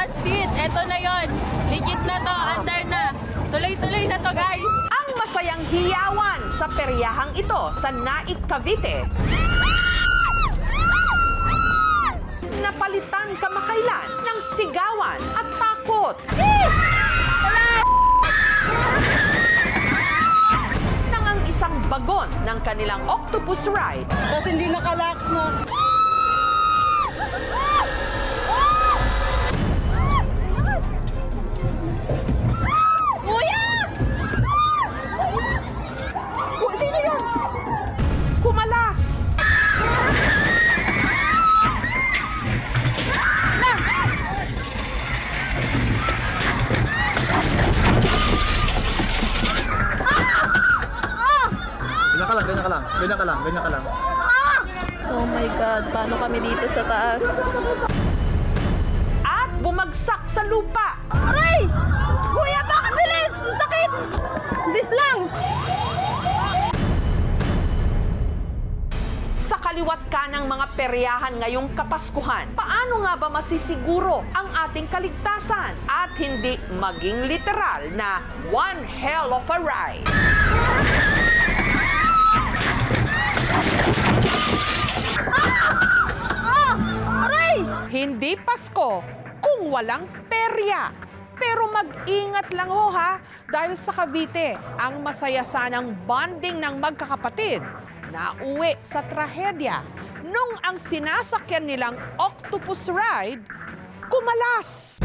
pansit. Eto na yon. Legit na to. Andar na. Tuloy-tuloy na to, guys. Ang masayang hiyawan sa peryahang ito sa Naik, Cavite. Napalitan kamakailan ng sigawan at takot. Nang ang isang bagon ng kanilang octopus ride. Kasi hindi nakalak mo. Sino yun? Kumalas. Ganyan ka lang. Oh my God, paano kami dito sa taas? At bumagsak sa lupa. Aray! Kuya, bakit bilis? Ang sakit! Bilis lang! Sa kaliwat ka ng mga peryahan ngayong Kapaskuhan, paano nga ba masisiguro ang ating kaligtasan at hindi maging literal na one hell of a ride? Aray! Hindi Pasko kung walang perya. Pero mag-ingat lang ho ha, dahil sa Cavite, ang masaya sanang bonding ng magkakapatid nauwi sa trahedya nung ang sinasakyan nilang octopus ride kumalas.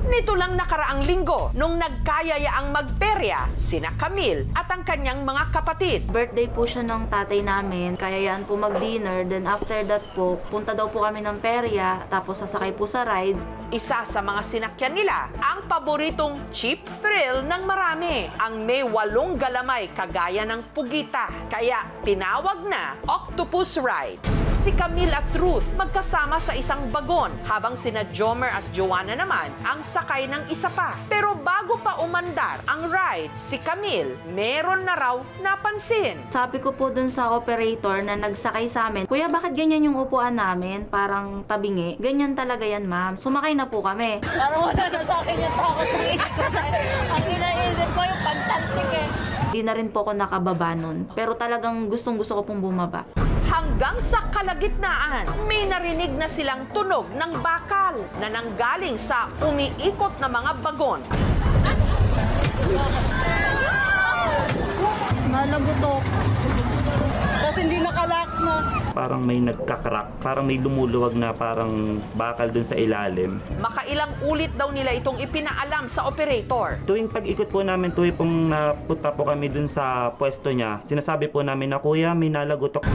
Nito lang nakaraang linggo nung nagkayayaang magperya sina Camille at ang kanyang mga kapatid. Birthday po siya ng tatay namin, kayayaan po mag-dinner, then after that po, punta daw po kami ng perya, tapos sasakay po sa rides. Isa sa mga sinakyan nila ang paboritong cheap thrill ng marami, ang may 8 galamay kagaya ng pugita. Kaya tinawag na Octopus Ride. Si Camille at Ruth magkasama sa isang bagon, habang sina Jomer at Joanna naman ang sakay ng isa pa. Pero bago pa umandar ang ride, si Camille meron na raw napansin. Sabi ko po dun sa operator na nagsakay sa amin, "Kuya, bakit ganyan yung upuan namin? Parang tabingi." "Ganyan talaga yan, ma'am." Sumakay na po kami. Parang wala na sa akin yung takot ng isip ko. Ang inaisip ko yung pagtalsik eh. Di na rin po ako nakababa nun. Pero talagang gustong-gusto ko pong bumaba. Hanggang sa kalagitnaan, may narinig na silang tunog ng bakal na nanggaling sa umiikot na mga bagon. Malagutok. Kasi hindi nakalak mo. Parang may nagkakrak, parang may lumuluwag na parang bakal dun sa ilalim. Makailang ulit daw nila itong ipinaalam sa operator. Tuwing pag-ikot po namin, tuwing pong napunta po kami dun sa pwesto niya, sinasabi po namin na, "Kuya, may nalagutok."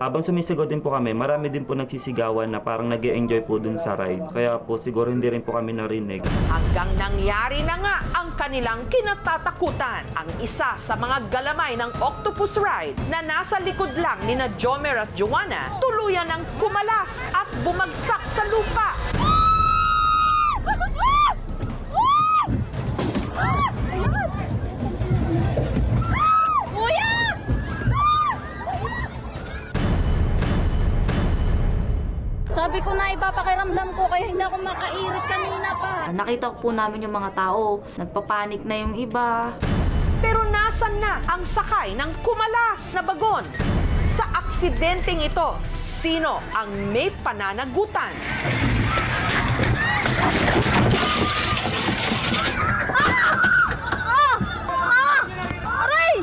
Habang sumisigaw din po kami, marami din po nagsisigawan na parang nag-e-enjoy po dun sa rides. Kaya po siguro hindi rin po kami narinig. Hanggang nangyari na nga ang kanilang kinatatakutan. Ang isa sa mga galamay ng Octopus Ride na nasa likod lang ni na Jomer at Joanna, tuluyan ng kumalas at bumagsak sa lupa. Sabi ko na ipapakiramdam ko kaya hindi ako makairit kanina pa. Nakita ko po namin yung mga tao, nagpapanik na yung iba. Pero nasan na ang sakay ng kumalas na bagon? Sa aksidenteng ito, sino ang may pananagutan? Aray!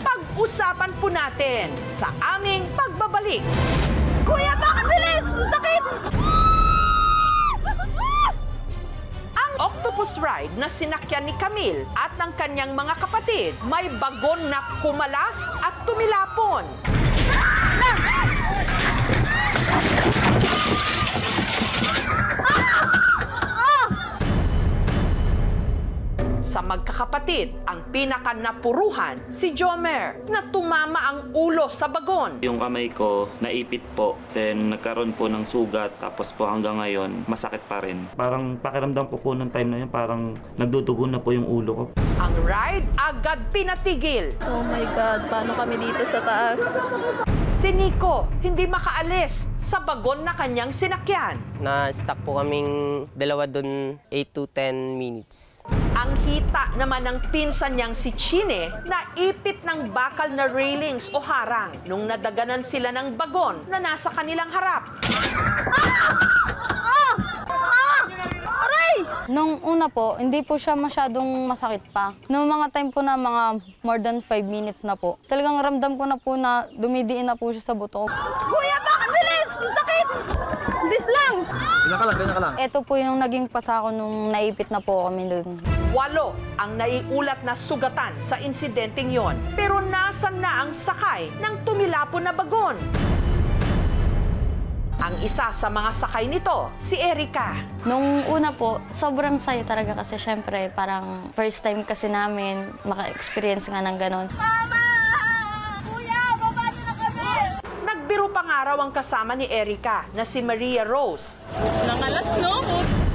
Pag-usapan po natin sa aming pagbabalik. Kuya, bakit bilis? Ang sakit! Ang octopus ride na sinakyan ni Camille at ng kanyang mga kapatid may bagon na kumalas at tumilapon. Sa magkakapatid, ang pinakanapuruhan si Jomer na tumama ang ulo sa bagon. Yung kamay ko, naipit po. Then nagkaroon po ng sugat. Tapos po hanggang ngayon, masakit pa rin. Parang pakiramdam ko po ng time na yun, parang nagdudugo na po yung ulo ko. Ang ride agad pinatigil. Oh my God, paano kami dito sa taas? Si Nico hindi makaalis sa bagon na kanyang sinakyan. Na-stuck po kaming dalawa doon 8 to 10 minutes. Ang hita naman ng pinsan niyang si Chine na ipit ng bakal na railings o harang nung nadaganan sila ng bagon na nasa kanilang harap. Nung una po, hindi po siya masyadong masakit pa. Noong mga time po na mga more than 5 minutes na po, talagang ramdam ko na po na dumidiin na po siya sa buto ko. Kuya, bakit bilis? Ang sakit! Bilis lang! Ganyan ka lang. Ito po yung naging pasako nung naipit na po kami doon. 8 ang naiulat na sugatan sa insidenteng yon. Pero nasan na ang sakay ng tumilapon na bagon? Ang isa sa mga sakay nito, si Erica. Nung una po, sobrang saya talaga kasi syempre parang first time kasi namin maka-experience nga ng ganon. Mama! Kuya, baba na kami! Nagbiro pa nga raw ang kasama ni Erica na si Maria Rose. Nangalas, no?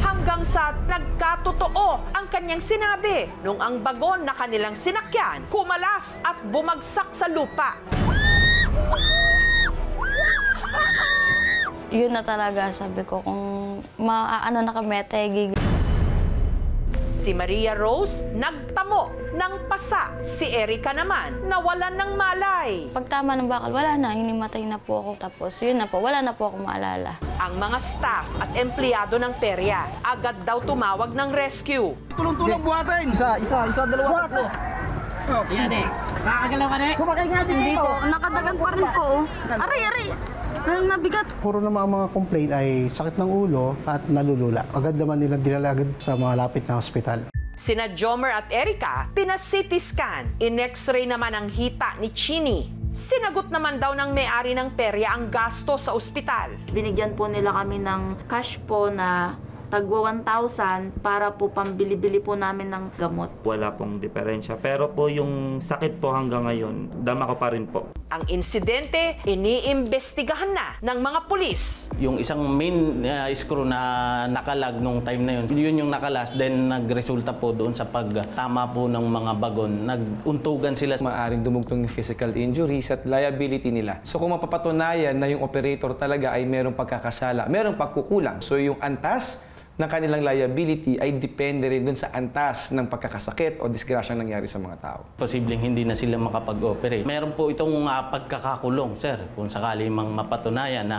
Hanggang sa nagkatotoo ang kanyang sinabi nung ang bagon na kanilang sinakyan kumalas at bumagsak sa lupa. Yun na talaga sabi ko kung maaano na kami, tegi. Si Maria Rose nagtamo ng pasa. Si Erica naman nawalan ng malay. Pagtama ng bakal, wala na, hinimatay na po ako. Tapos yun na po, wala na po ako maalala. Ang mga staff at empleyado ng perya agad daw tumawag ng rescue. Tulong-tulong buhatin! Isa, dalawa, tatlo. Hindi po, nakadagan pa rin po. Aray! Ang nabigat. Puro naman ang mga complaint ay sakit ng ulo at nalulula. Agad naman nilang dinalagad sa mga lapit na hospital. Sina Jomer at Erica, pina-CT scan. In-X-ray naman ang hita ni Chini. Sinagot naman daw ng may-ari ng perya ang gasto sa ospital. Binigyan po nila kami ng cash po na tagwa 1,000 para po pambili-bili po namin ng gamot. Wala pong diferensya. Pero po yung sakit po hanggang ngayon, dama ko pa rin po. Ang insidente, iniimbestigahan na ng mga pulis. Yung isang main screw na nakalag nung time na yun yung nakalas, then nagresulta po doon sa pagtama po ng mga bagon. Naguntugan sila. Maaring dumugtong yung physical injuries at liability nila. So kung mapapatunayan na yung operator talaga ay merong pagkakasala, merong pagkukulang. So yung antas ng kanilang liability ay depende rin dun sa antas ng pagkakasakit o disgrasyang nangyari sa mga tao. Posibleng hindi na sila makapag-operate. Meron po itong pagkakakulong, sir, kung sakali mang mapatunayan na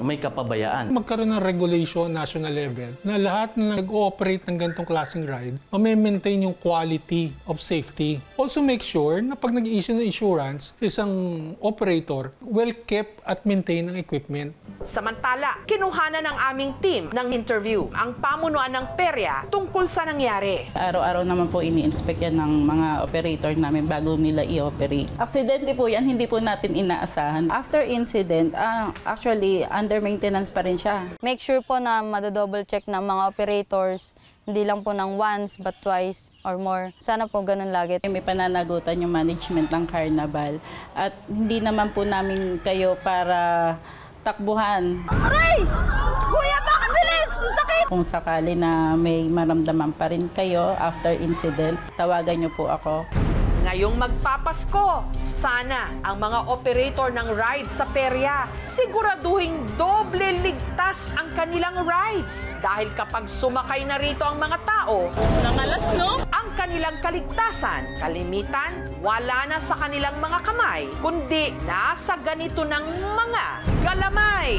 may kapabayaan. Magkaroon ng regulation national level na lahat na nag-ooperate ng ganitong klaseng ride, ma-maintain yung quality of safety. Also make sure na pag nag-issue ng insurance, isang operator well-kept at maintain ang equipment. Samantala, kinuhanan ng aming team ng interview ang pamunuan ng perya tungkol sa nangyari. Araw-araw naman po ini-inspect yan ng mga operator namin bago nila i-operate. Aksidente po yan, hindi po natin inaasahan. After incident, actually, under maintenance pa rin siya. Make sure po na madodouble check ng mga operators, hindi lang po ng once but twice or more. Sana po ganun lagi. May pananagutan yung management ng Carnival at hindi naman po namin kayo para takbuhan. Aray! Kuya, bakit bilis? Ang sakit! Kung sakali na may maramdaman pa rin kayo after incident, tawagan niyo po ako. Ngayong magpapasko, sana ang mga operator ng ride sa perya siguraduhing doble ligtas ang kanilang rides. Dahil kapag sumakay na rito ang mga tao, Nangalas, no? ang kanilang kaligtasan, kalimitan, wala na sa kanilang mga kamay, kundi nasa ganito ng mga galamay.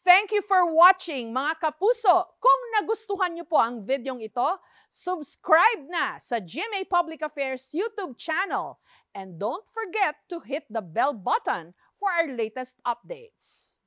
Thank you for watching, mga kapuso. Kung nagustuhan niyo po ang videong ito, subscribe na sa GMA Public Affairs YouTube channel. And don't forget to hit the bell button for our latest updates.